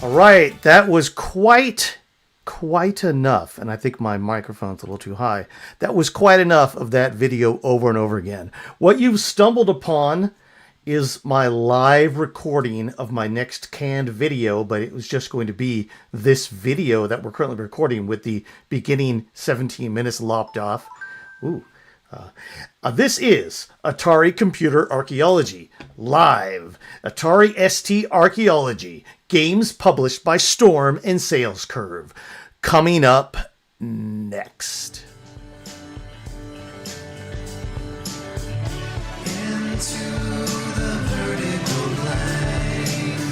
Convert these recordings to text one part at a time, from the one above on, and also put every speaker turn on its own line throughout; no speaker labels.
All right, that was quite enough, and I think my microphone's a little too high. That was quite enough of that video over and over again. What you've stumbled upon is my live recording of my next canned video, but it was just going to be this video that we're currently recording with the beginning 17 minutes lopped off. Ooh. This is Atari Computer Archeology, live. Atari ST Archeology, games published by Storm and Sales Curve. Coming up next.
Into the vertical line,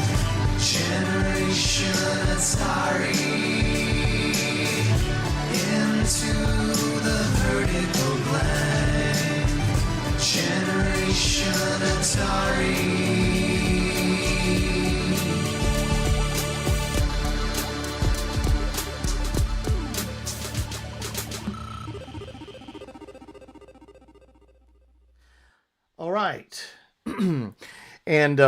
generation Atari. Into the vertical line, generation Atari.
All right. And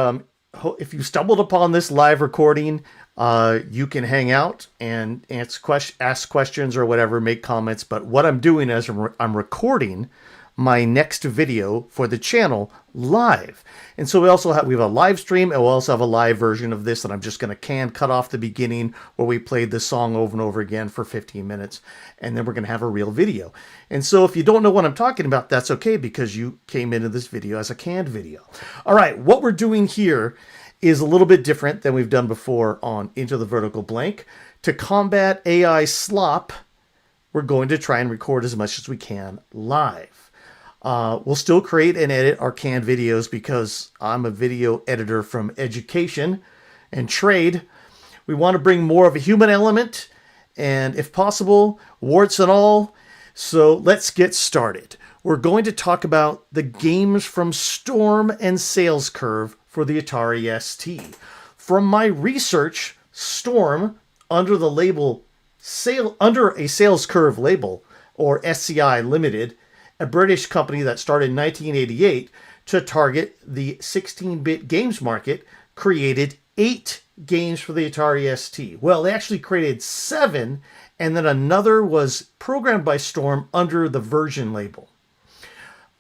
if you stumbled upon this live recording, you can hang out and ask questions or whatever, make comments. But what I'm doing is I'm recording my next video for the channel live. And so we have a live stream, and we'll also have a live version of this that I'm just going to cut off the beginning where we played this song over and over again for 15 minutes. And then we're going to have a real video. And so if you don't know what I'm talking about, that's okay, because you came into this video as a canned video. All right, what we're doing here is a little bit different than we've done before on Into the Vertical Blank. To combat AI slop, we're going to try and record as much as we can live. We'll still create and edit our canned videos because I'm a video editor from education and trade. We want to bring more of a human element and, if possible, warts and all. So let's get started. We're going to talk about the games from Storm and Sales Curve for the Atari ST. From my research, Storm, under a Sales Curve label, or SCI Limited, a British company that started in 1988 to target the 16-bit games market, created 8 games for the Atari ST. Well, they actually created 7, and then another was programmed by Storm under the Version label.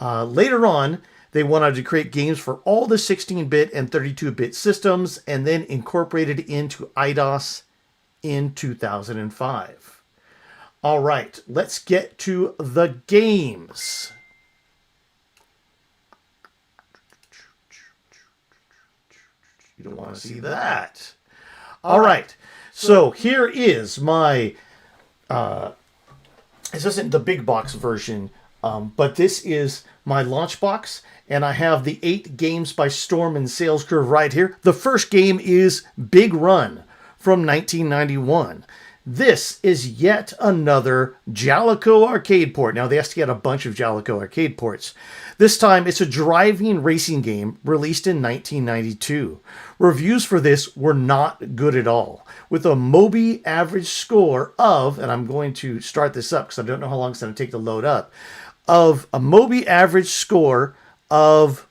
Later on, they wanted to create games for all the 16-bit and 32-bit systems, and then incorporated into IDOS in 2005. All right, let's get to the games. You don't want to see that. All right, so here is my, this isn't the big box version, but this is my launch box, and I have the 8 games by Storm and Sales Curve right here. The first game is Big Run from 1991. This is yet another Jalico arcade port. Now, they ST had a bunch of Jalico arcade ports. This time, it's a driving racing game released in 1992. Reviews for this were not good at all, with a Moby average score of, and I'm going to start this up because I don't know how long it's going to take to load up, of a Moby average score of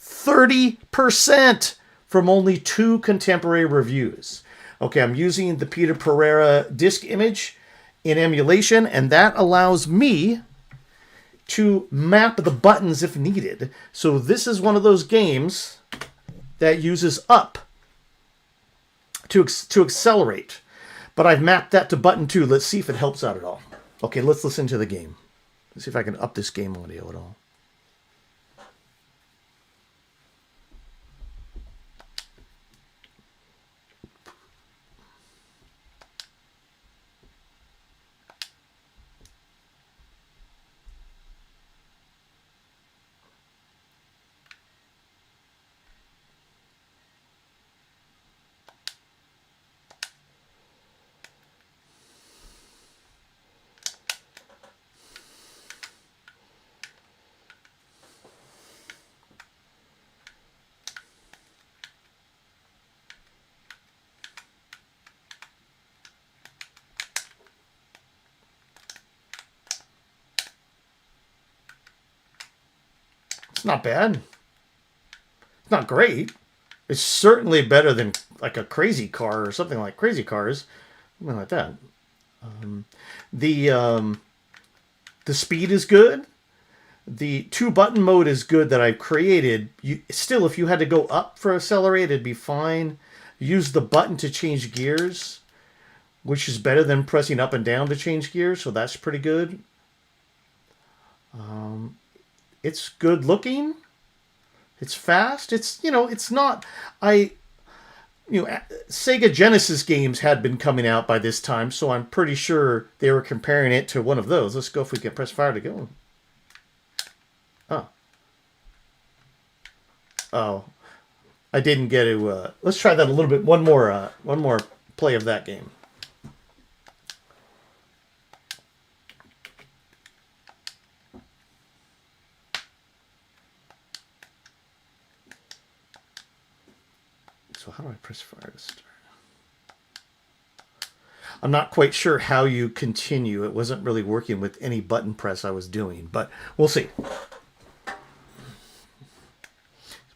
30% from only 2 contemporary reviews. Okay, I'm using the Peter Pereira disk image in emulation, and that allows me to map the buttons if needed. So this is one of those games that uses up to accelerate. But I've mapped that to button 2. Let's see if it helps out at all. Okay, let's listen to the game. Let's see if I can up this game audio at all. It's not bad. It's not great. It's certainly better than like a crazy car or something like Crazy Cars, something like that. The speed is good. The 2-button mode is good that I've created. Still, if you had to go up for accelerate, it'd be fine. Use the button to change gears, which is better than pressing up and down to change gears, so that's pretty good. It's good looking. It's fast. It's, it's not... Sega Genesis games had been coming out by this time, so I'm pretty sure they were comparing it to one of those. Let's go if we can press fire to go. Oh, I didn't get to. Let's try that a little bit. One more play of that game. So how do I press fire to start? I'm not quite sure how you continue. It wasn't really working with any button press I was doing, but we'll see.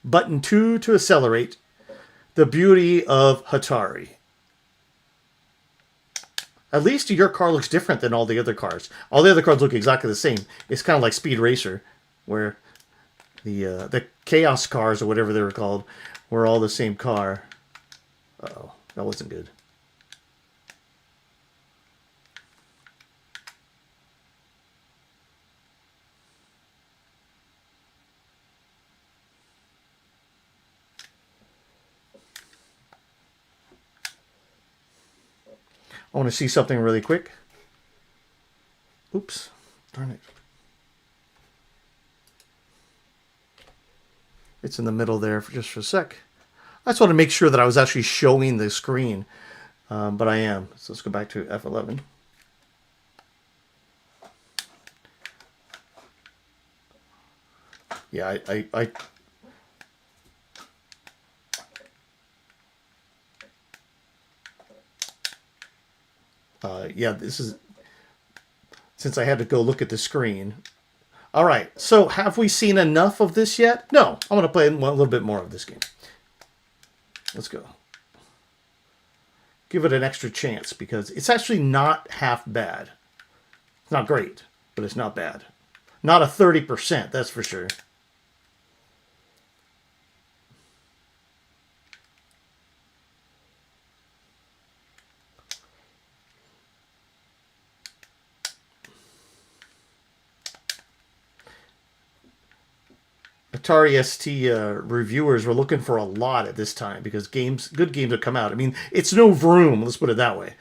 Button 2 to accelerate. The beauty of Atari. At least your car looks different than all the other cars. All the other cars look exactly the same. It's kind of like Speed Racer, where the Chaos cars, or whatever they were called, were all the same car. Uh-oh, that wasn't good. I want to see something really quick. Oops, darn it. It's in the middle there for just for a sec. I just want to make sure that I was actually showing the screen, but I am. So let's go back to F11. Yeah, yeah, this is, since I had to go look at the screen. All right, so have we seen enough of this yet? No, I'm going to play a little bit more of this game. Let's go. Give it an extra chance, because it's actually not half bad. It's not great, but it's not bad. Not a 30%, that's for sure. Atari ST reviewers were looking for a lot at this time, because good games have come out. I mean, it's no Vroom, let's put it that way.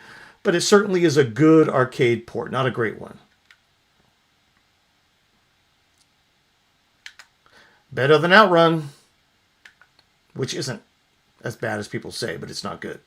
But it certainly is a good arcade port, not a great one. Better than Outrun, which isn't as bad as people say, but it's not good.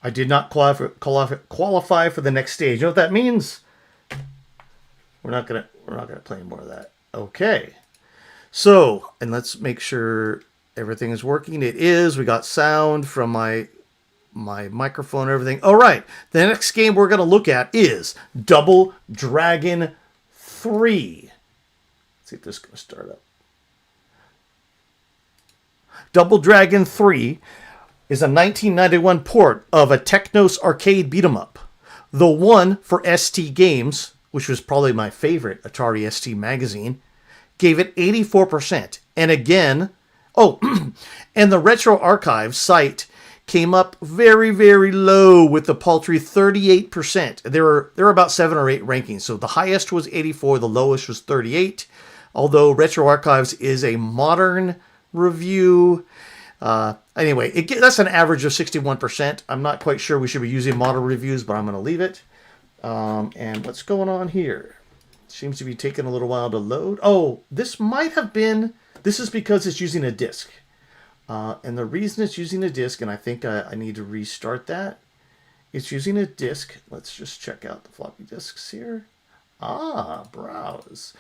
I did not qualify for the next stage. You know what that means? We're not gonna play any more of that. Okay. So, and let's make sure everything is working. It is. We got sound from my microphone and everything. All right. The next game we're gonna look at is Double Dragon 3. Let's see if this is gonna start up. Double Dragon 3 is a 1991 port of a Technos arcade beat-em-up. The one for ST Games, which was probably my favorite Atari ST magazine, gave it 84%. And again, and the Retro Archive site came up very, very low with the paltry 38%. There were about 7 or 8 rankings. So the highest was 84, the lowest was 38. Although Retro Archives is a modern review. Anyway, that's an average of 61%. I'm not quite sure we should be using model reviews, but I'm going to leave it. And what's going on here? Seems to be taking a little while to load. Oh, this might have been... This is because it's using a disk. And the reason it's using a disk, and I think I need to restart that, it's using a disk. Let's just check out the floppy disks here. Browse.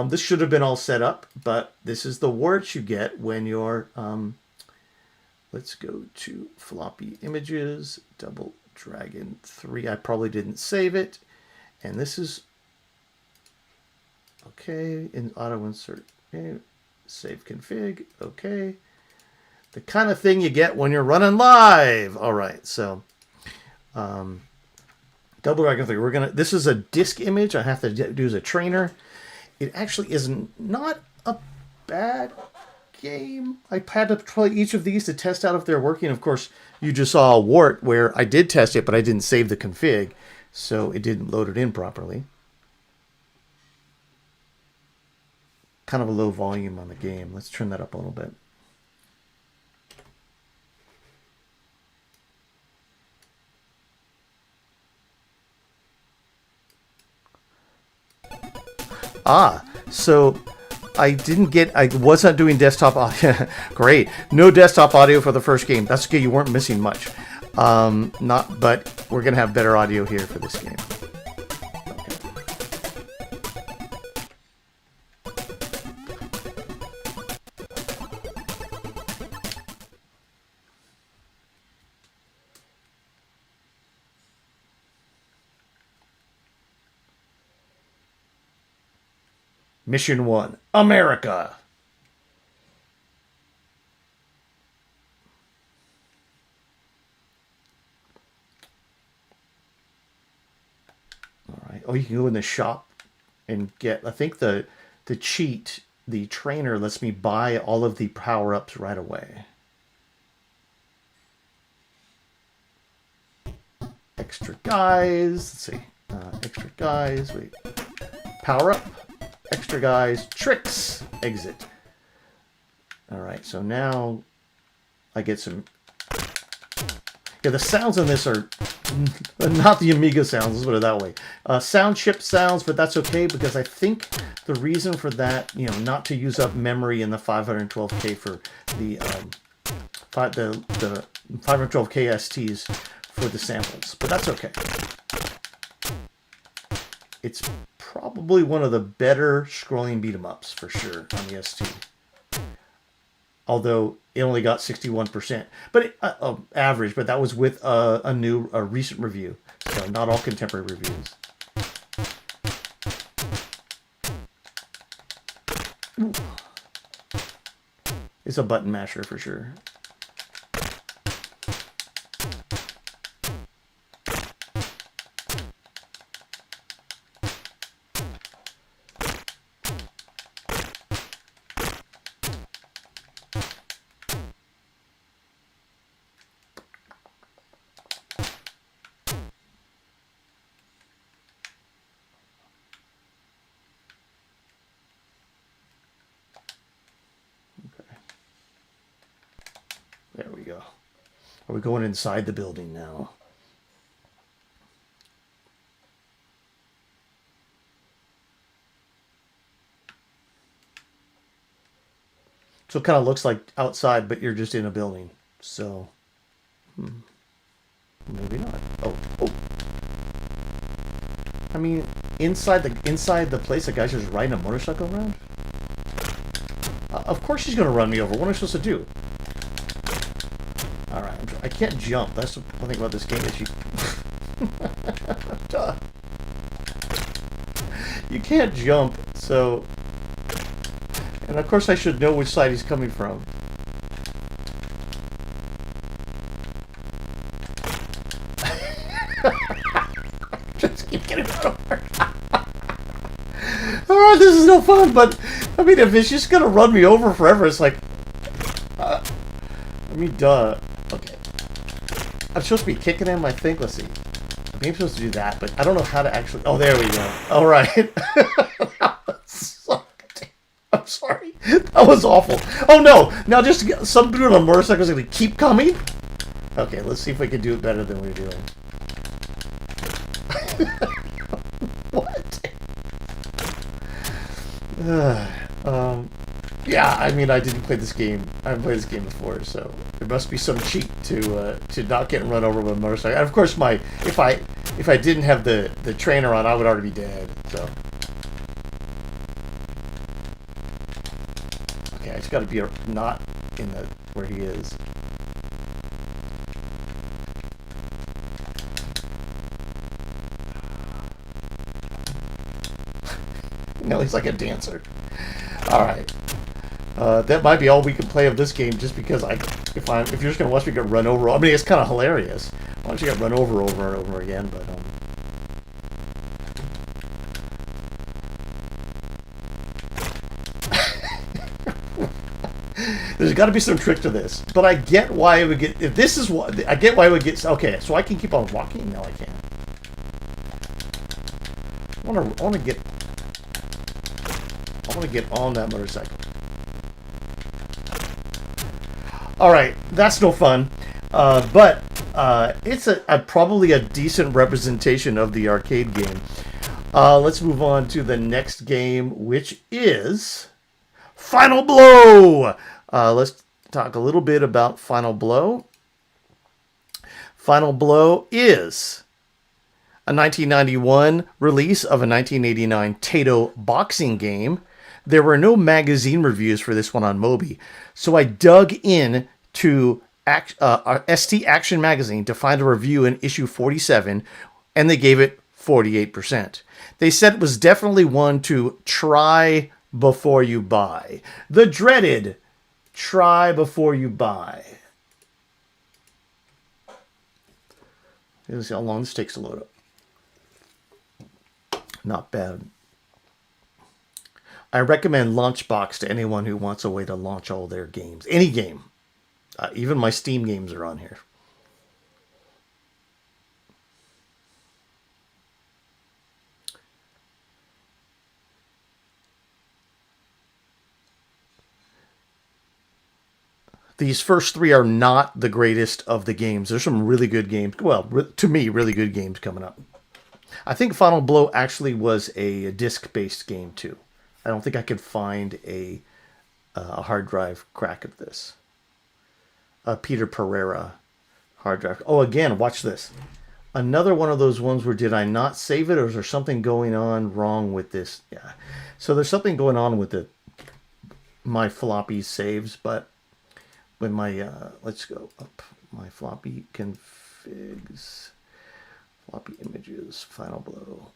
This should have been all set up, but this is the warts you get when you're... let's go to floppy images, Double Dragon 3. I probably didn't save it. And this is... okay, in auto insert. Okay. Save config. Okay. The kind of thing you get when you're running live. All right, so... Double Dragon 3. This is a disk image. I have to do as a trainer. It actually is not a bad game. I had to play each of these to test out if they're working. Of course, you just saw a wart where I did test it, but I didn't save the config, so it didn't load it in properly. Kind of a low volume on the game. Let's turn that up a little bit. So I wasn't doing desktop audio. Great. No desktop audio for the first game. That's okay. You weren't missing much. But we're going to have better audio here for this game. Mission 1, America. All right. Oh, you can go in the shop and get, I think the cheat, the trainer lets me buy all of the power-ups right away. Extra guys. Let's see. Extra guys. Wait. Power-up. Extra guys, tricks, exit. All right, so now I get some... yeah, the sounds in this are not the Amiga sounds, let's put it that way. Sound chip sounds, but that's okay because I think the reason for that, not to use up memory in the 512K for the 512K STs for the samples, but that's okay. It's probably one of the better scrolling beat-em-ups for sure on the ST. Although it only got 61%, but average. But that was with a recent review, so not all contemporary reviews. Ooh. It's a button masher for sure. There we go. Are we going inside the building now? So it kind of looks like outside, but you're just in a building. So, maybe not. Oh. I mean, inside the place, the guy's just riding a motorcycle around. Of course he's going to run me over. What am I supposed to do? All right, I can't jump. That's the thing about this game is you. Duh. You can't jump, so. And of course I should know which side he's coming from. Just keep getting over. Alright, this is no fun, but I mean, if it's just gonna run me over forever, it's like. I mean, duh. Okay. I'm supposed to be kicking him, I think. Let's see. Maybe I'm supposed to do that, but I don't know how to actually. Oh, there we go. Alright. I'm sorry. That was awful. Oh no! Now just some dude on a motorcycle is going to keep coming? Okay, let's see if we can do it better than we're doing. What? Yeah, I mean, I didn't play this game. I haven't played this game before, so there must be some cheat to not get run over with a motorcycle. And of course, if I didn't have the trainer on, I would already be dead. So okay, I just got to be not in the where he is. No, he's like a dancer. All right. That might be all we can play of this game, just because if you're just gonna watch me get run over, I mean, it's kind of hilarious. Why don't you get run over and over again? But there's got to be some trick to this. But I get why it would get. If this is what I get, why it would get. Okay, so I can keep on walking. No, I can't. I want to get. I want to get on that motorcycle. All right, that's no fun, but it's probably a decent representation of the arcade game. Let's move on to the next game, which is Final Blow. Let's talk a little bit about Final Blow. Final Blow is a 1991 release of a 1989 Taito boxing game. There were no magazine reviews for this one on Moby, so I dug in to ST Action Magazine to find a review in issue 47, and they gave it 48%. They said it was definitely one to try before you buy. The dreaded try before you buy. Let's see how long this takes to load up. Not bad. I recommend Launchbox to anyone who wants a way to launch all their games. Any game. Even my Steam games are on here. These first three are not the greatest of the games. There's some really good games. Well, to me, really good games coming up. I think Final Blow actually was a disc-based game, too. I don't think I could find a hard drive crack of this. Peter Pereira hard drive. Oh, again, watch this. Another one of those ones where did I not save it, or is there something going on wrong with this? Yeah. So there's something going on with my floppy saves, but when my let's go up. My floppy configs, floppy images, Final Blow.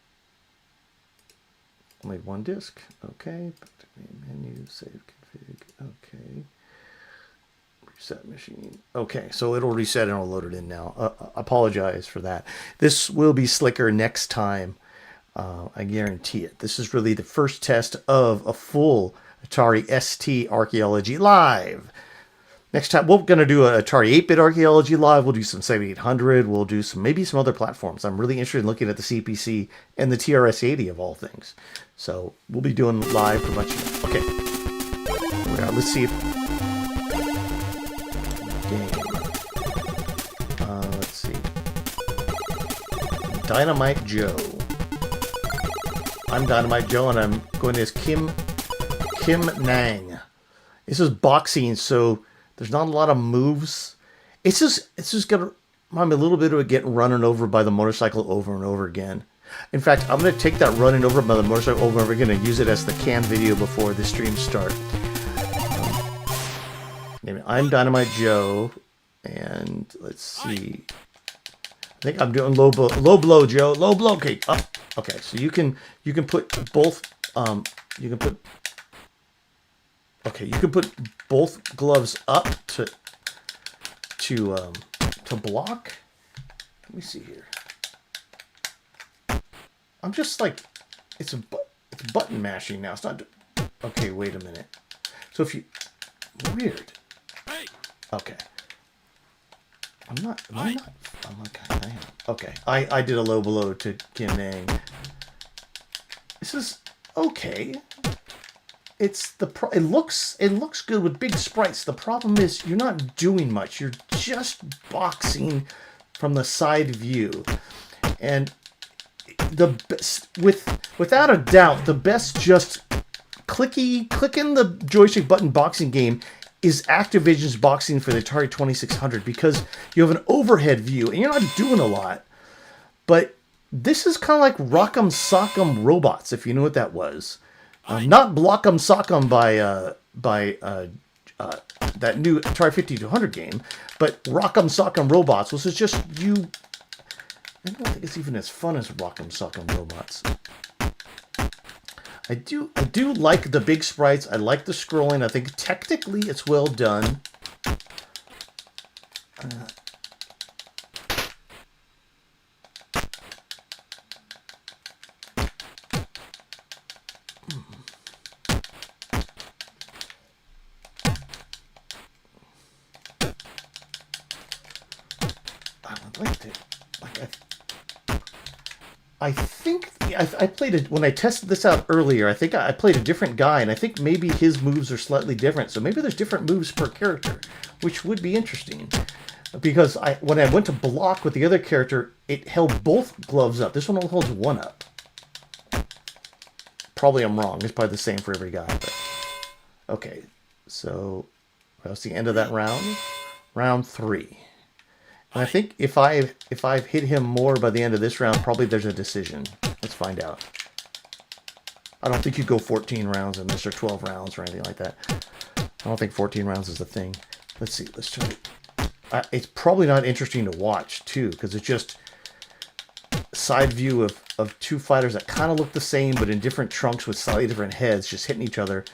Only one disk. Okay. Menu, save config. Okay. Reset machine. Okay, so it'll reset and I'll load it in now. Apologize for that. This will be slicker next time. I guarantee it. This is really the first test of a full Atari ST Archeology Live. Next time, we're going to do an Atari 8-bit Archeology Live. We'll do some 7800. We'll do maybe some other platforms. I'm really interested in looking at the CPC and the TRS-80 of all things. So we'll be doing live pretty much. Okay. Let's see if... Game. Let's see. Dynamite Joe. I'm Dynamite Joe, and I'm going as Kim Nang. This is boxing, so there's not a lot of moves. It's just gonna remind me a little bit of getting running over by the motorcycle over and over again. In fact, I'm gonna take that running over by the motorcycle over and over again and use it as the canned video before the stream start. I'm Dynamite Joe, and let's see. I think I'm doing low blow, Joe. Low blow. Okay, up. Okay, so you can put both. You can put. Okay, you can put both gloves up to block. Let me see here. I'm just like, it's button mashing now. It's not. Okay, wait a minute. So if you weird. Okay. I'm not. I am. Okay. I did a low blow to Kim Nang. This is okay. It looks good with big sprites. The problem is you're not doing much. You're just boxing from the side view. And the best, without a doubt, the best just clicking the joystick button boxing game is Activision's boxing for the Atari 2600 because you have an overhead view and you're not doing a lot. But this is kind of like Rock'em Sock'em Robots, if you know what that was. Not Block'em Sock'em by that new Atari 5200 game, but Rock'em Sock'em Robots, which is just you. I don't think it's even as fun as Rock'em Sock'em Robots. I do like the big sprites. I like the scrolling. I think technically it's well done. I think I played it when I tested this out earlier. I think I played a different guy, and I think maybe his moves are slightly different. So maybe there's different moves per character, which would be interesting. Because when I went to block with the other character, it held both gloves up. This one only holds one up. Probably I'm wrong. It's probably the same for every guy. But okay, so that's the end of that round. Round 3. And I think if I've hit him more by the end of this round, probably there's a decision. Let's find out. I don't think you go 14 rounds in this or 12 rounds or anything like that. I don't think 14 rounds is the thing. Let's see. Let's try it. It's probably not interesting to watch too, because it's just side view of two fighters that kind of look the same, but in different trunks with slightly different heads, just hitting each other,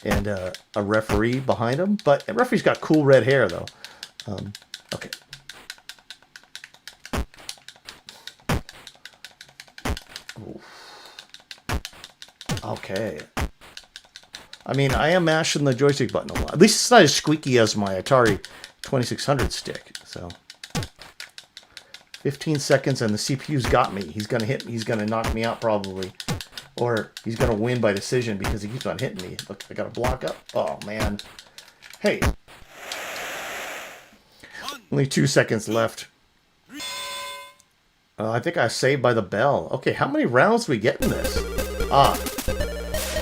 and a referee behind them. But the referee's got cool red hair though. Okay. Okay. I mean, I am mashing the joystick button a lot. At least it's not as squeaky as my Atari 2600 stick. So 15 seconds and the CPU's got me. He's going to hit me. He's going to knock me out probably. Or he's going to win by decision because he keeps on hitting me. Look, I got to block up. Oh, man. Hey. Only 2 seconds left. I think I saved by the bell. Okay, how many rounds do we get in this?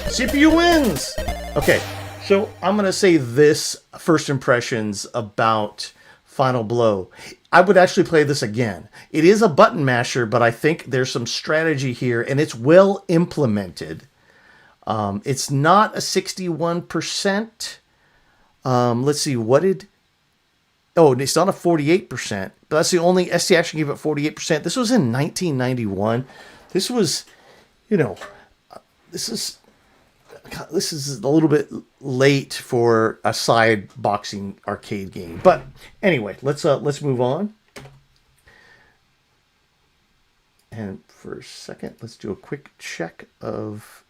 CPU wins! Okay, so I'm going to say this first impressions about Final Blow. I would actually play this again. It is a button masher, but I think there's some strategy here, and it's well implemented. It's not a 61%. Let's see, what did... Oh, it's not a 48%, but that's the only... ST actually gave it 48%. This was in 1991. This was, you know... This is a little bit late for a side boxing arcade game, but anyway, let's move on. And for a second, let's do a quick check of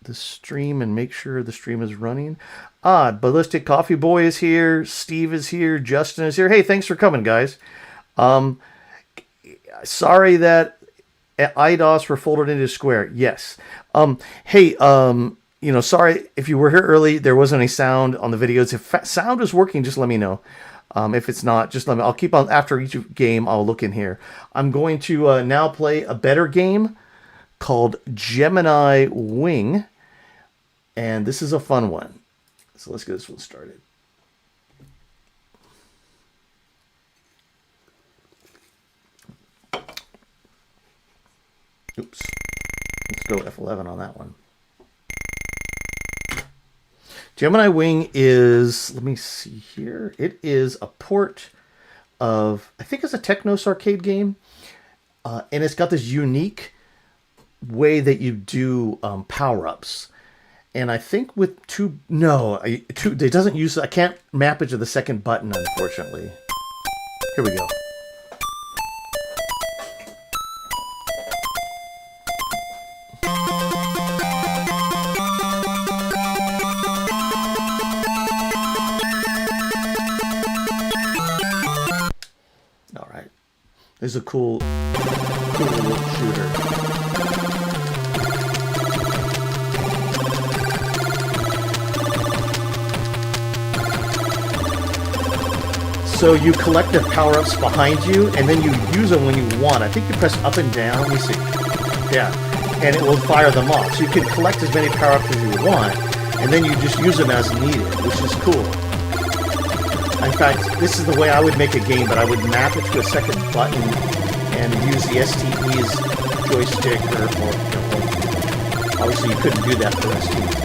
the stream and make sure the stream is running. Ballistic Coffee Boy is here. Steve is here. Justin is here. Hey, thanks for coming, guys. Sorry that IDOS were folded into Square. Yes. Hey, sorry if you were here early, there wasn't any sound on the videos. If sound is working, just let me know. If it's not, just let me, I'll keep on after each game. I'll look in here. I'm going to now play a better game called Gemini Wing. And this is a fun one. So let's get this one started. Oops. Let's go F11 on that one. Gemini Wing is, let me see here. It is a port of, I think it's a Technos arcade game. And it's got this unique way that you do power-ups. And I think with it doesn't use, I can't map it to the second button, unfortunately. Here we go. All right. This is a cool little shooter. So you collect the power-ups behind you, and then you use them when you want. I think you press up and down. Let me see. Yeah. and it will fire them off. So you can collect as many power-ups as you want, and then you just use them as needed, which is cool. In fact, this is the way I would make a game, but I would map it to a second button and use the STE's joystick, or obviously you couldn't do that for STEs.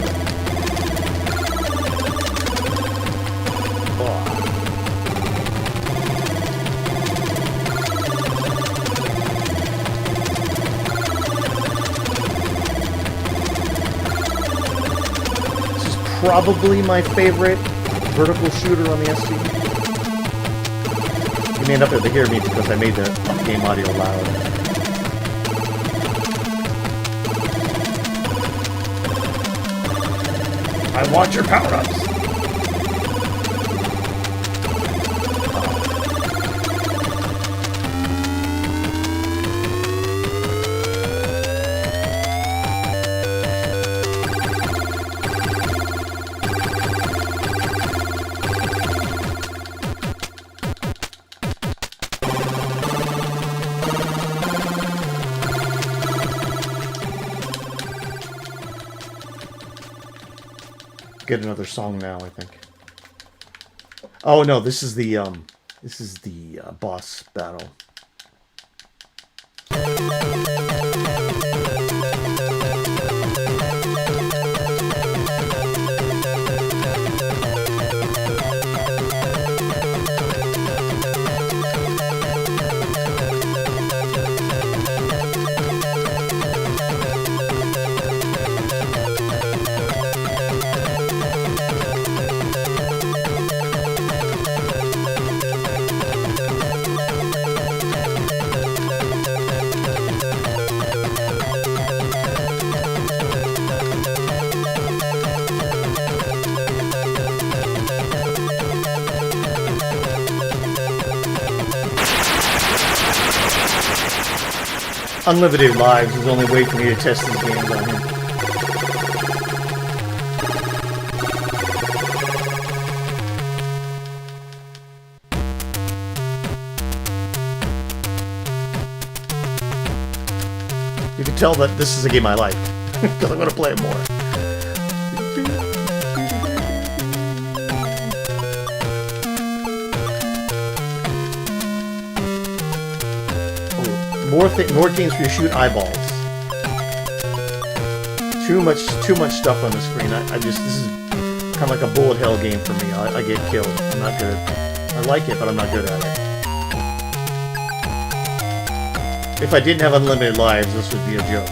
Probably my favorite vertical shooter on the ST. You may not be able to hear me because I made the game audio loud. I want your power-ups. Get another song now, I think. Oh no, this is the boss battle. Unlimited lives is the only way for me to test these games on him. You can tell that this is a game I like, because I'm going to play it more. More games where you shoot eyeballs. Too much stuff on the screen. This is kind of like a bullet hell game for me. I get killed. I'm not good. I like it, but I'm not good at it. If I didn't have unlimited lives, this would be a joke.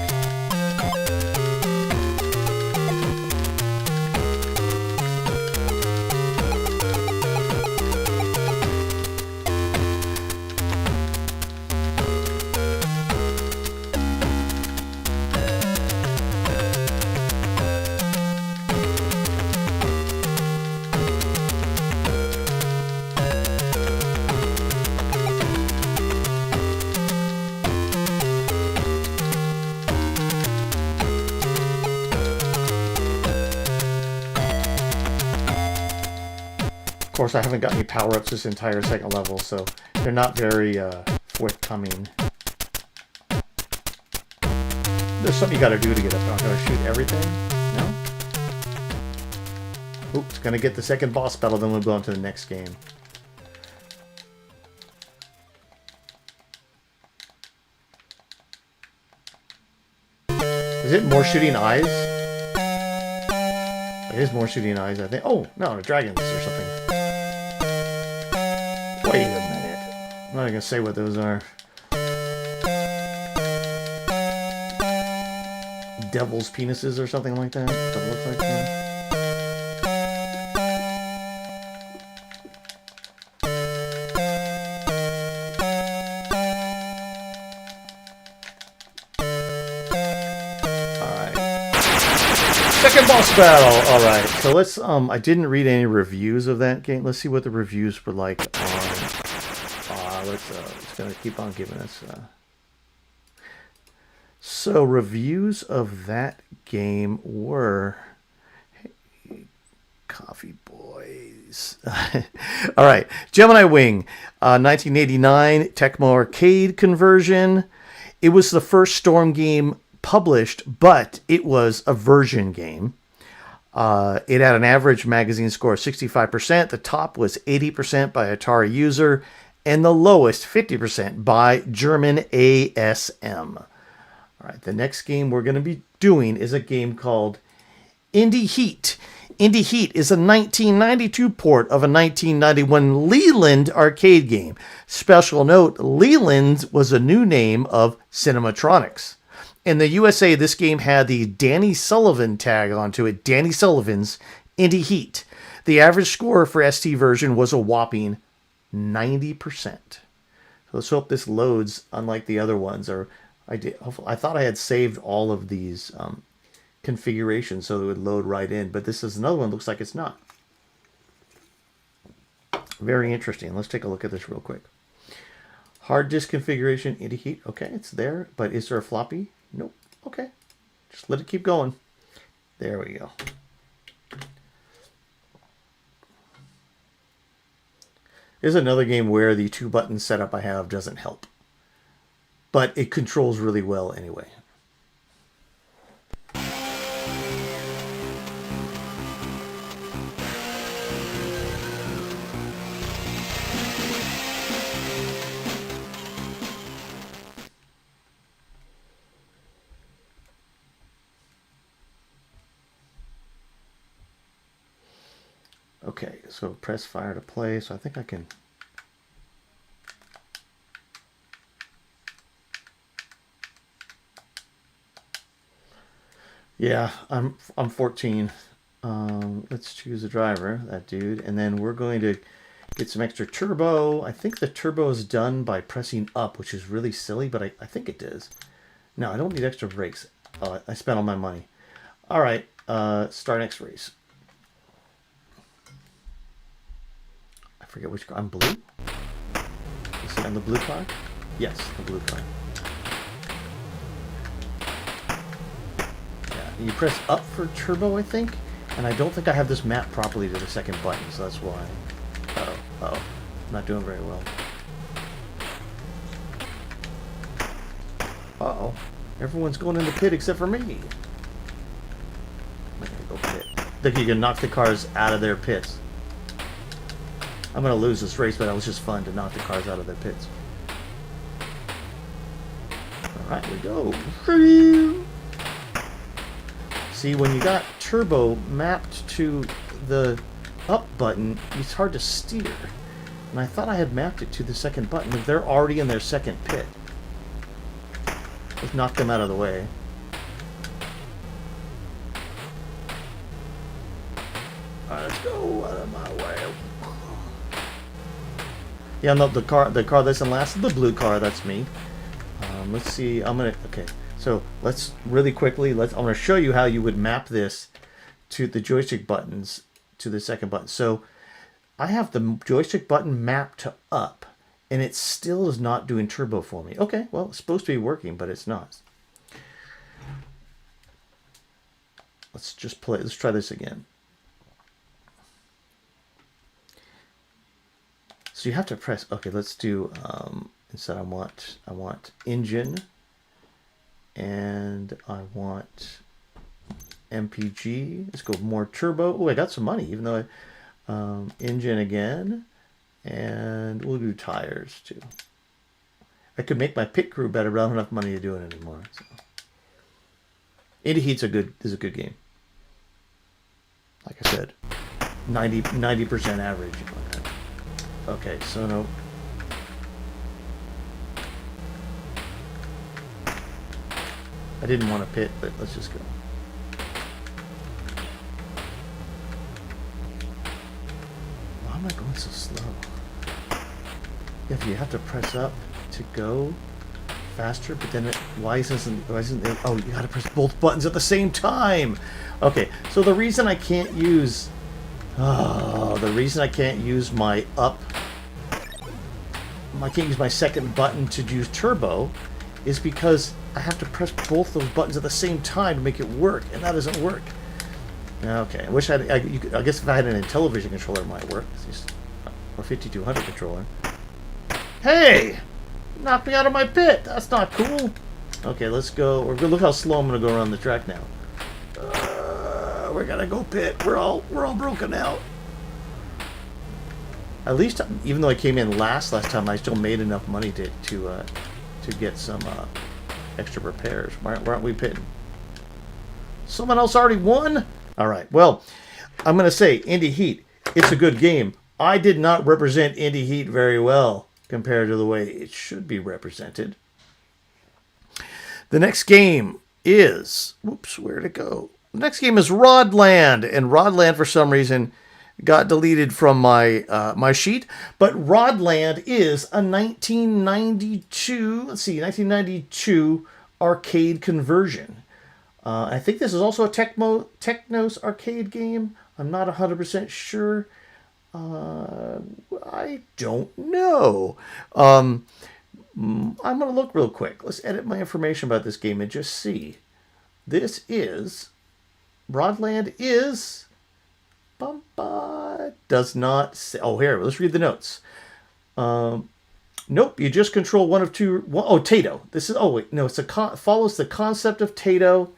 Of course, I haven't got any power-ups this entire second level, so they're not very forthcoming. There's something you gotta do to get up. I'm gonna shoot everything? No? Oops, gonna get the second boss battle, then we'll go on to the next game. Is it more shooting eyes? It is more shooting eyes, I think. Oh, no, the dragons or something. Wait a minute. I'm not gonna say what those are. Devil's penises or something like that. Doesn't look like them. Second boss battle. All right, so let's. I didn't read any reviews of that game. Let's see what the reviews were like on. It's gonna keep on giving us. So reviews of that game were. Hey, Coffee Boys. All right, Gemini Wing, 1989 Tecmo Arcade conversion. It was the first Storm game published, but it was a version game. It had an average magazine score of 65%. The top was 80% by Atari User, and the lowest, 50%, by German ASM. All right, the next game we're going to be doing is a game called Indie Heat. Indie Heat is a 1992 port of a 1991 Leland arcade game. Special note, Leland was a new name of Cinematronics. In the USA, this game had the Danny Sullivan tag onto it, Danny Sullivan's Indie Heat. The average score for ST version was a whopping 90%. So let's hope this loads unlike the other ones. Or I thought I had saved all of these configurations so it would load right in, but this is another one. Looks like it's not. Very interesting. Let's take a look at this real quick. Hard disk configuration, Indie Heat. Okay, it's there, but is there a floppy? Nope. Okay. Just let it keep going. There we go. Here's another game where the 2-button setup I have doesn't help. But it controls really well anyway. Okay, so press fire to play, so I think I can... Yeah, I'm 14. Let's choose a driver, that dude, and then we're going to get some extra turbo. I think the turbo is done by pressing up, which is really silly, but I think it does. No, I don't need extra brakes. Oh, I spent all my money. All right, start next race. I forget which car. I'm blue? Is it on the blue car? Yes, the blue car. Yeah, you press up for turbo, I think. And I don't think I have this mapped properly to the second button, so that's why. Uh-oh. I'm not doing very well. Uh-oh. Everyone's going in the pit except for me. I'm gonna go pit. I think you can knock the cars out of their pits. I'm going to lose this race, but it was just fun to knock the cars out of their pits. Alright, we go. See, when you got turbo mapped to the up button, it's hard to steer. And I thought I had mapped it to the second button, but they're already in their second pit. Let's knock them out of the way. Alright, let's go out of my way. Yeah, no, the car that's in last is the blue car. That's me. Let's see. Okay. So let's really quickly. I'm gonna show you how you would map this to the joystick buttons to the second button. So I have the joystick button mapped to up, and it still is not doing turbo for me. Okay. Well, it's supposed to be working, but it's not. Let's just play. Let's try this again. So you have to press. Okay, let's do. Instead, I want engine, and I want MPG. Let's go more turbo. Oh, I got some money, even though engine again, and we'll do tires too. I could make my pit crew better, but I don't have enough money to do it anymore. So. Indie Heat's is a good game. Like I said, 90% average. Okay, so no. I didn't want to pit, but let's just go. Why am I going so slow? Yeah, you have to press up to go faster, but then why isn't it? Oh, you got to press both buttons at the same time. Okay, so the reason I can't use my up. I can't use my second button to use turbo is because I have to press both those buttons at the same time to make it work, and that doesn't work. Okay, I wish I guess if I had an Intellivision controller, it might work. Or 5200 controller. Hey! Knocked me out of my pit! That's not cool! Okay, let's go. Look how slow I'm gonna go around the track now. We're gonna go pit. We're all broken out. At least, even though I came in last time, I still made enough money to get some extra repairs. Why aren't we pitting? Someone else already won? All right. Well, I'm gonna say Indy Heat. It's a good game. I did not represent Indy Heat very well compared to the way it should be represented. The next game is... Whoops, where'd it go? The next game is Rodland. And Rodland, for some reason, got deleted from my my sheet. But Rodland is a 1992 arcade conversion. I think this is also a Technos arcade game. I'm not 100% sure. I don't know. I'm going to look real quick. Let's edit my information about this game and just see. This is... Rodland is... Does not say... Oh, here. Let's read the notes. Nope. You just control one of two... Tato. This is... Oh, wait. No, it's follows the concept of Tato.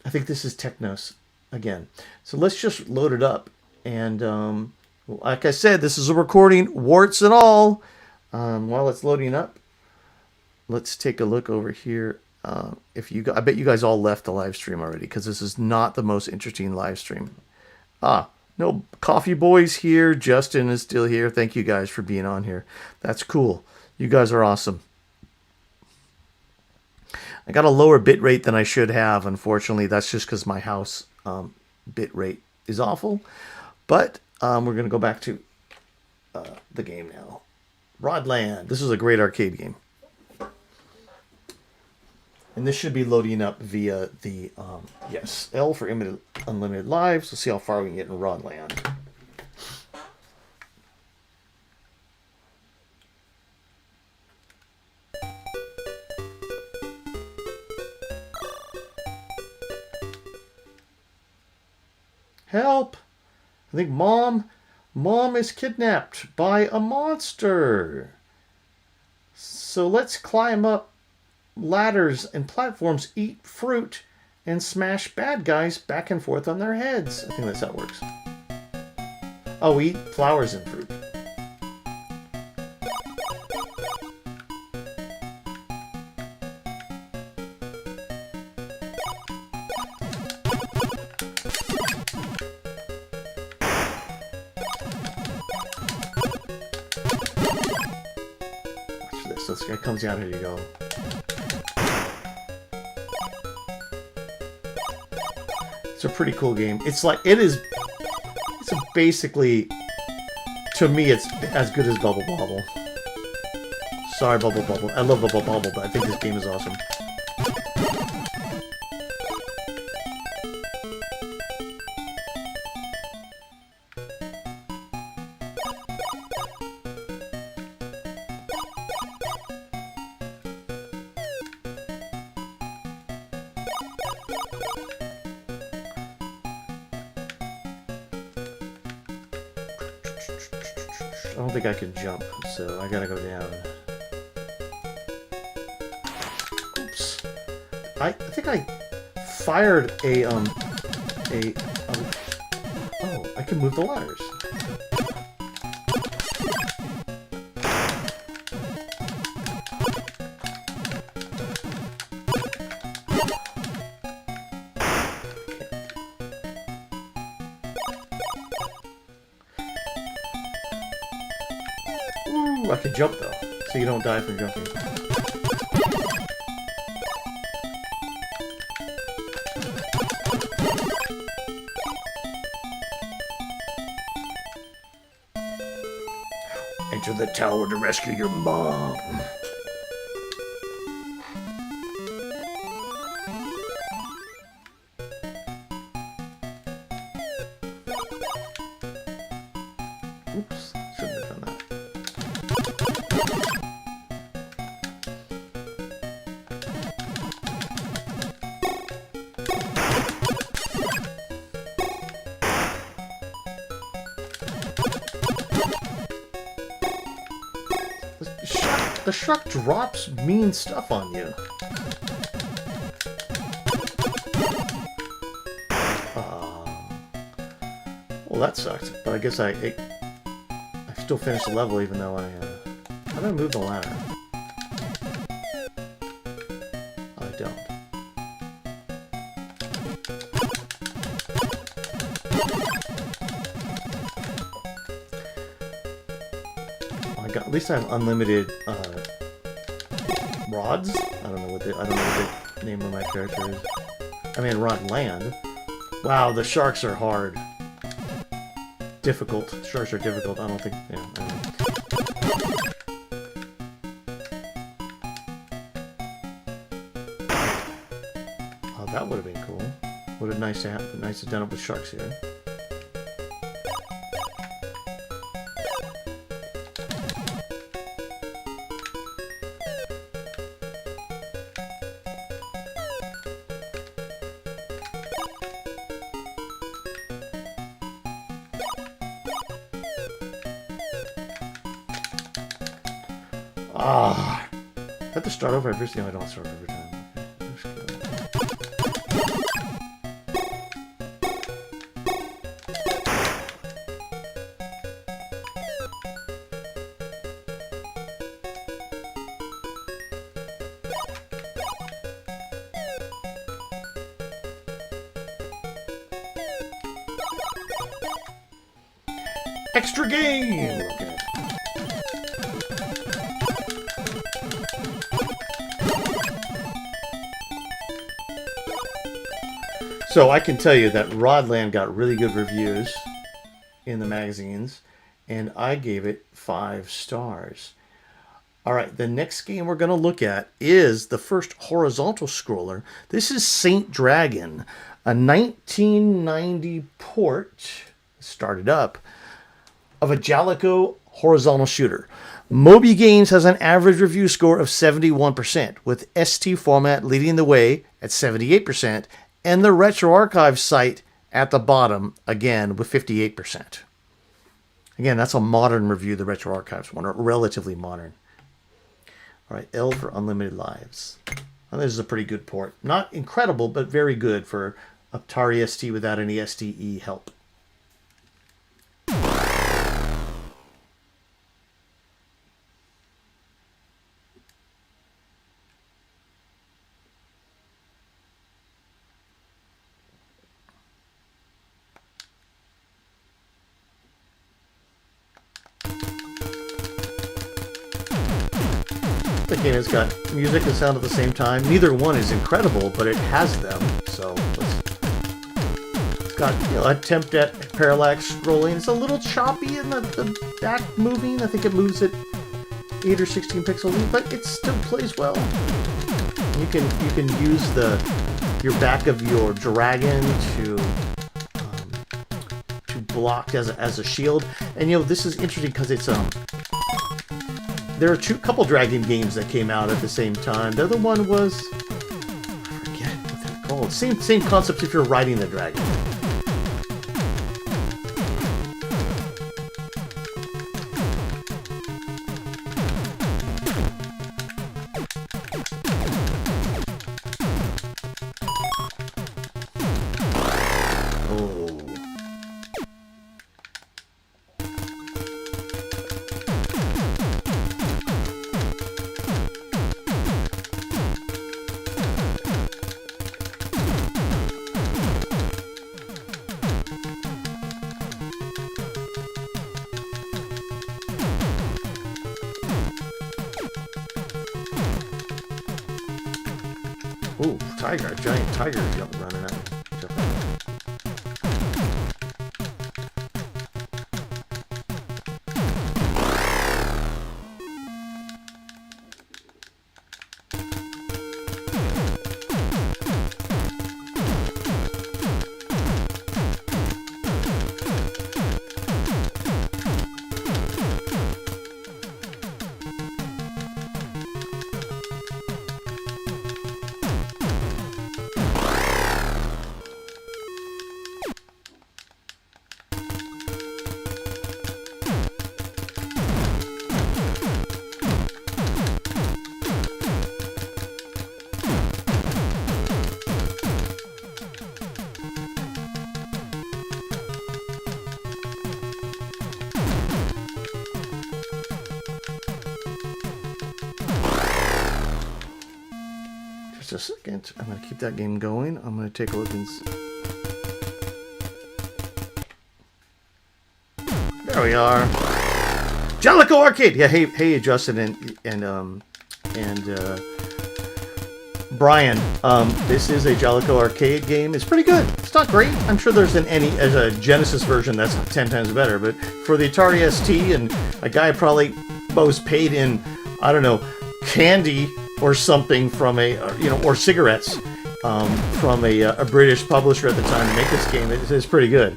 I think this is Technos again. So let's just load it up. And like I said, this is a recording, warts and all. While it's loading up, let's take a look over here. I bet you guys all left the live stream already because this is not the most interesting live stream. No, Coffee Boy's here. Justin is still here. Thank you guys for being on here. That's cool. You guys are awesome. I got a lower bit rate than I should have. Unfortunately, that's just because my house bit rate is awful. But we're going to go back to the game now. Rodland. This is a great arcade game. And this should be loading up via the, yes, L for unlimited lives. Let's see how far we can get in Rodland. Help! I think Mom is kidnapped by a monster. So let's climb up ladders and platforms, eat fruit, and smash bad guys back and forth on their heads. I think that's how it works. Oh, we eat flowers and fruit. This guy comes down, here you go. It's a pretty cool game. It's basically, to me, it's as good as Bubble Bobble. Sorry, Bubble Bobble. I love Bubble Bobble, but I think this game is awesome. I don't think I can jump, so I gotta go down. Oops. I think I fired oh, I can move the ladders. I can jump though, so you don't die from jumping. Enter the tower to rescue your mom. Oops, shouldn't have done that. The shark drops mean stuff on you. Well, that sucks. But I guess I still finished the level even though how do I move the ladder? I don't. Oh, at least I have unlimited rods. I don't know what the name of my character is. I mean, rod land. Wow, the sharks are hard. Difficult. Sharks are difficult. I don't think. Yeah. I don't know. Oh, that would have been cool. Would have nice to have done it with sharks here. Ah, I have to start over every time. I don't start over every time. Extra game. Okay. So I can tell you that Rodland got really good reviews in the magazines, and I gave it 5 stars. All right, the next game we're going to look at is the first horizontal scroller. This is Saint Dragon, a 1990 port, started up, of a Jalico horizontal shooter. Moby Games has an average review score of 71%, with ST Format leading the way at 78%, and the Retro Archive site at the bottom, again, with 58%. Again, that's a modern review, the Retro Archives one, or relatively modern. All right, L for Unlimited Lives. Well, this is a pretty good port. Not incredible, but very good for Atari ST without any STE help. The game has got music and sound at the same time. Neither one is incredible, but it has them. So it's got attempt at parallax scrolling. It's a little choppy in the back moving. I think it moves at 8 or 16 pixels, but it still plays well. You can use your back of your dragon to block as a shield. And this is interesting because it's there are couple dragon games that came out at the same time. The other one was, I forget what they're called. Same concept if you're riding the dragon. Ooh, tiger, a giant tiger running at me. just a second. I'm going to keep that game going. I'm going to take a look and see. There we are. Jellicoe Arcade. Yeah, hey, Justin and Brian. This is a Jellicoe Arcade game. It's pretty good. It's not great. I'm sure there's a Genesis version that's 10 times better. But for the Atari ST, and a guy probably was paid in, I don't know, candy or something from or cigarettes from a British publisher at the time to make this game. It's pretty good.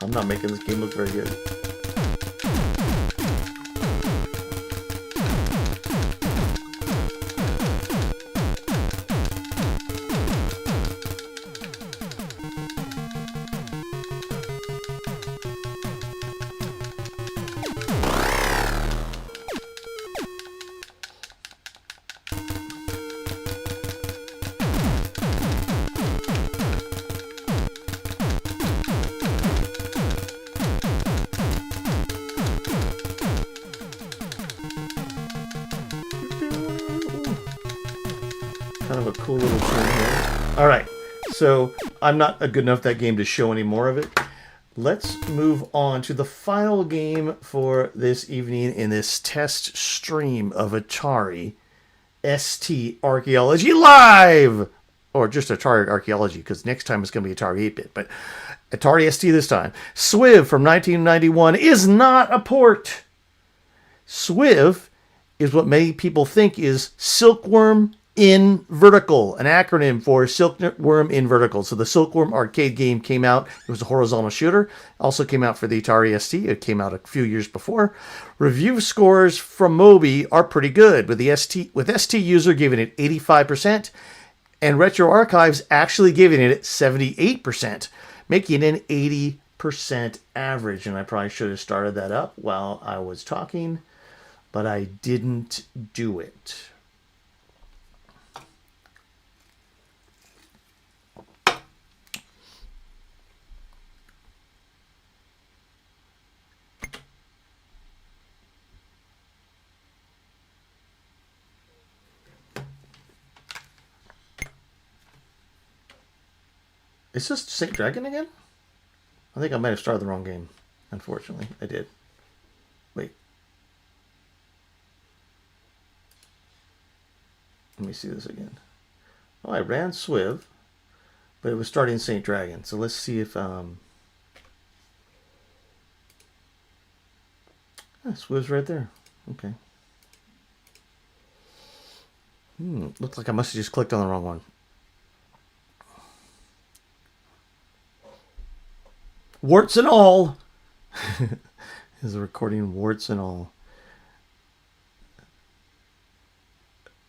I'm not making this game look very good. Kind of a cool little tune here. All right, so I'm not good enough at that game to show any more of it. Let's move on to the final game for this evening in this test stream of Atari ST Archeology Live! Or just Atari Archeology, because next time it's going to be Atari 8-bit, but Atari ST this time. Swiv from 1991 is not a port. Swiv is what many people think is Silkworm in Vertical, an acronym for Silkworm in Vertical. So the Silkworm arcade game came out. It was a horizontal shooter. Also came out for the Atari ST. It came out a few years before. Review scores from Moby are pretty good, with ST user giving it 85%, and Retro Archives actually giving it 78%, making an 80% average. And I probably should have started that up while I was talking, but I didn't do it. Is this St. Dragon again? I think I might have started the wrong game. Unfortunately, I did. Wait. Let me see this again. Oh, I ran Swiv, but it was starting St. Dragon. So let's see if... Swiv's right there. Okay. Looks like I must have just clicked on the wrong one. Warts and all. Is the recording warts and all.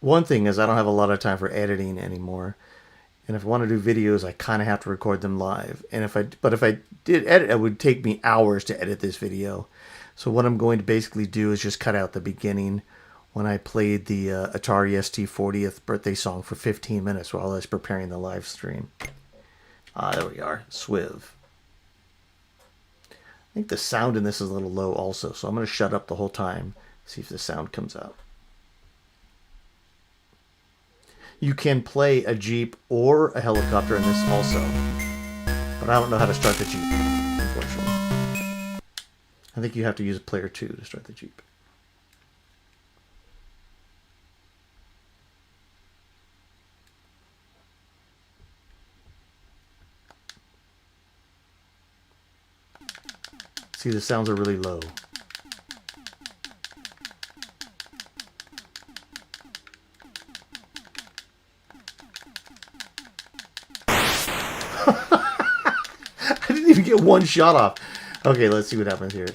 One thing is I don't have a lot of time for editing anymore. And if I want to do videos, I kind of have to record them live. And if I did edit, it would take me hours to edit this video. So what I'm going to basically do is just cut out the beginning when I played the Atari ST 40th birthday song for 15 minutes while I was preparing the live stream. There we are. Swiv. I think the sound in this is a little low also, so I'm going to shut up the whole time, see if the sound comes out. You can play a Jeep or a helicopter in this also, but I don't know how to start the Jeep, unfortunately. I think you have to use player 2 to start the Jeep. See, the sounds are really low. I didn't even get one shot off. Okay, let's see what happens here.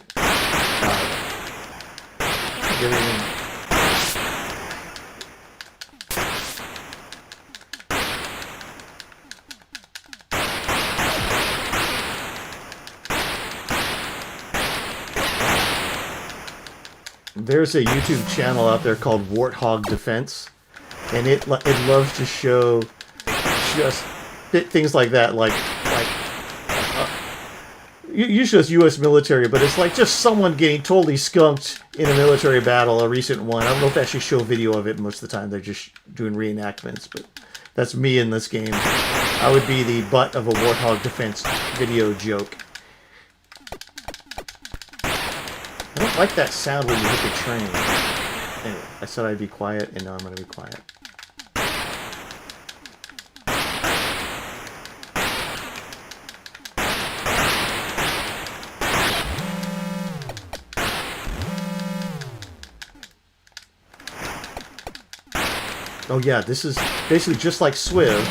There's a YouTube channel out there called Warthog Defense, and it loves to show just things like that, like usually it's U.S. military, but it's like just someone getting totally skunked in a military battle, a recent one. I don't know if they actually show video of it most of the time. They're just doing reenactments, but that's me in this game. I would be the butt of a Warthog Defense video joke. I don't like that sound when you hit the train. Anyway, I said I'd be quiet, and now I'm going to be quiet. Oh yeah, this is basically just like Swiv.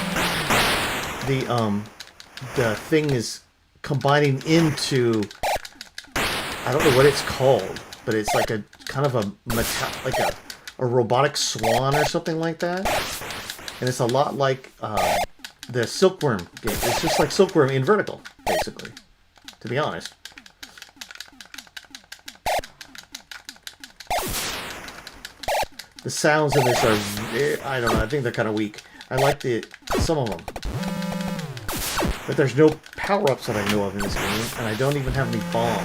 The thing is combining into, I don't know what it's called, but it's like a kind of a robotic swan or something like that. And it's a lot like the Silkworm game. It's just like Silkworm in vertical, basically, to be honest. The sounds in this are, I don't know, I think they're kind of weak. I like some of them. But there's no power-ups that I know of in this game, and I don't even have any bombs.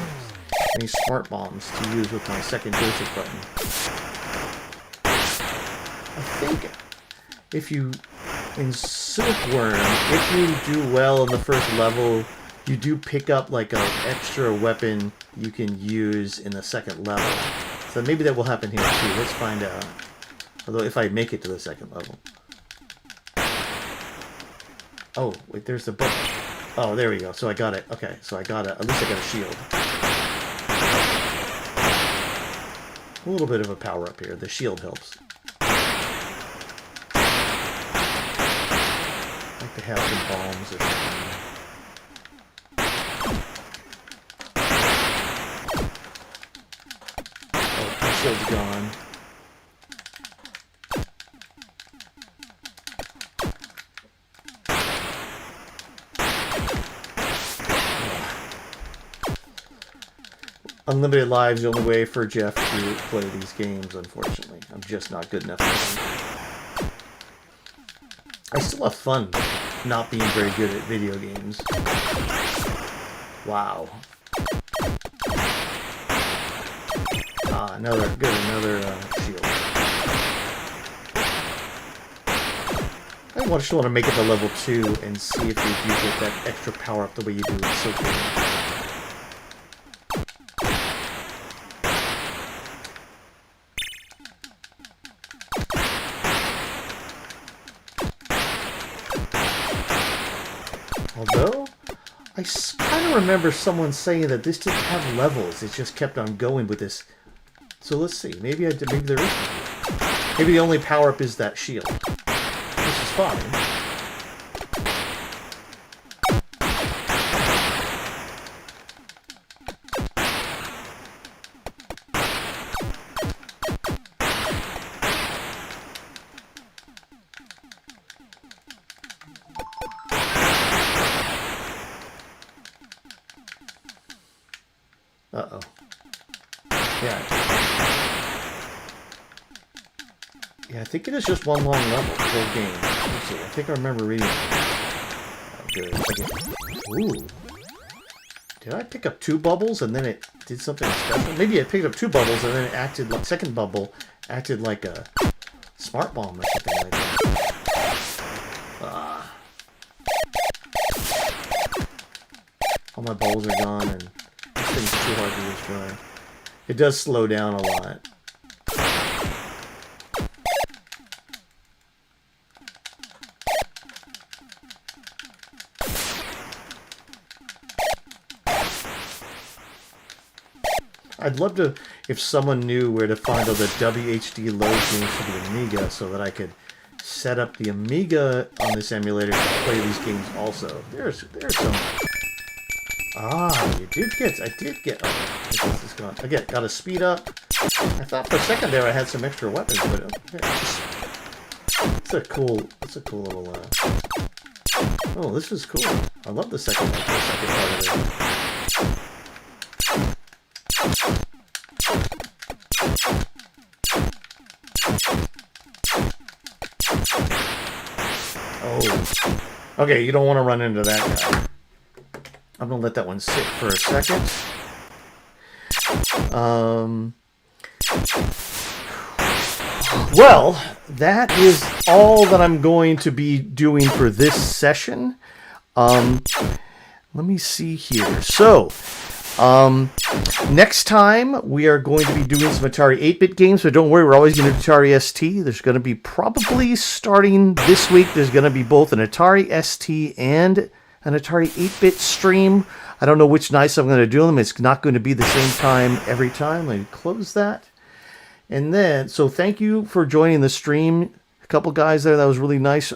Any smart bombs to use with my second joystick button. I think in Silkworm, if you do well in the first level, you do pick up like an extra weapon you can use in the second level. So maybe that will happen here too. Let's find out. Although if I make it to the second level. Oh, wait, there's the book. Oh, there we go. So I got it. Okay, so I got it. At least I got a shield. A little bit of a power up here. The shield helps. I like to have some bombs or something. Oh, my shield's gone. Unlimited lives, the only way for Jeff to play these games, unfortunately. I'm just not good enough for him. I still have fun not being very good at video games. Wow. Ah, another shield. I just want to make it to level 2 and see if you do get that extra power up the way you do in Silkworm. Although, I kind of remember someone saying that this didn't have levels. It just kept on going with this. So let's see. Maybe there is. Maybe the only power-up is that shield. Which is fine. Uh-oh. Yeah. Yeah, I think it is just one long level, the whole game. Let's see, I think I remember reading it. Oh, good. Ooh. Did I pick up 2 bubbles and then it did something special? Maybe I picked up 2 bubbles and then it acted like, second bubble acted like a smart bomb or something like that. Ah. All my bubbles are gone and this thing's too hard to destroy. It does slow down a lot. I'd love to, if someone knew where to find all the WHD load games for the Amiga so that I could set up the Amiga on this emulator to play these games also. There's some... Ah, I did get... Oh, this is gone. Again, got to speed up. I thought for a second there I had some extra weapons, but it's a cool little... Oh, this is cool. I love the second part of it. Oh. Okay, you don't want to run into that guy. I'm going to let that one sit for a second. Well, that is all that I'm going to be doing for this session. Let me see here. So, next time we are going to be doing some Atari 8-bit games, but don't worry, we're always going to do Atari ST. There's going to be probably starting this week, there's going to be both an Atari ST and an Atari 8-bit stream. I don't know which nights I'm going to do them. It's not going to be the same time every time. Let me close that. And then, so thank you for joining the stream. A couple guys there, that was really nice.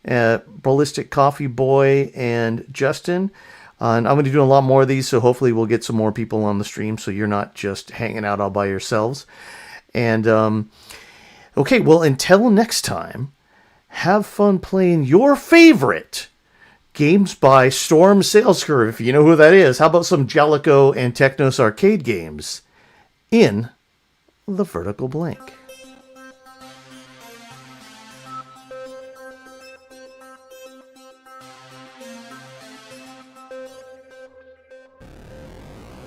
Ballistic Coffee Boy and Justin. And I'm going to be doing a lot more of these, so hopefully we'll get some more people on the stream so you're not just hanging out all by yourselves. And, okay, well, until next time, have fun playing your favorite games by Storm Sales Curve, if you know who that is. How about some Jellico and Technos arcade games in the vertical blank?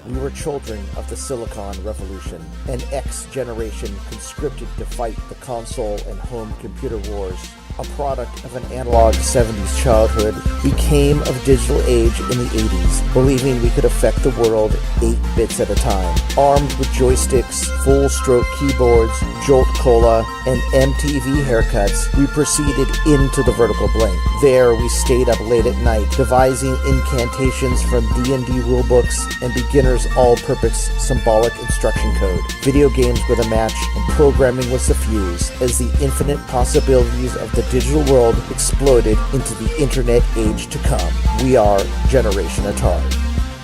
We were children of the Silicon Revolution, an X generation conscripted to fight the console and home computer wars. A product of an analog 70s childhood, we came of digital age in the 80s, believing we could affect the world 8 bits at a time. Armed with joysticks, full-stroke keyboards, Jolt Cola, and MTV haircuts, we proceeded into the vertical blank. There, we stayed up late at night, devising incantations from D&D rulebooks and beginner's all-purpose symbolic instruction code. Video games were the match, and programming was the fuse, as the infinite possibilities of the digital world exploded into the internet age to come. We are Generation Atari.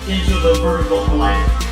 Into the vertical blank.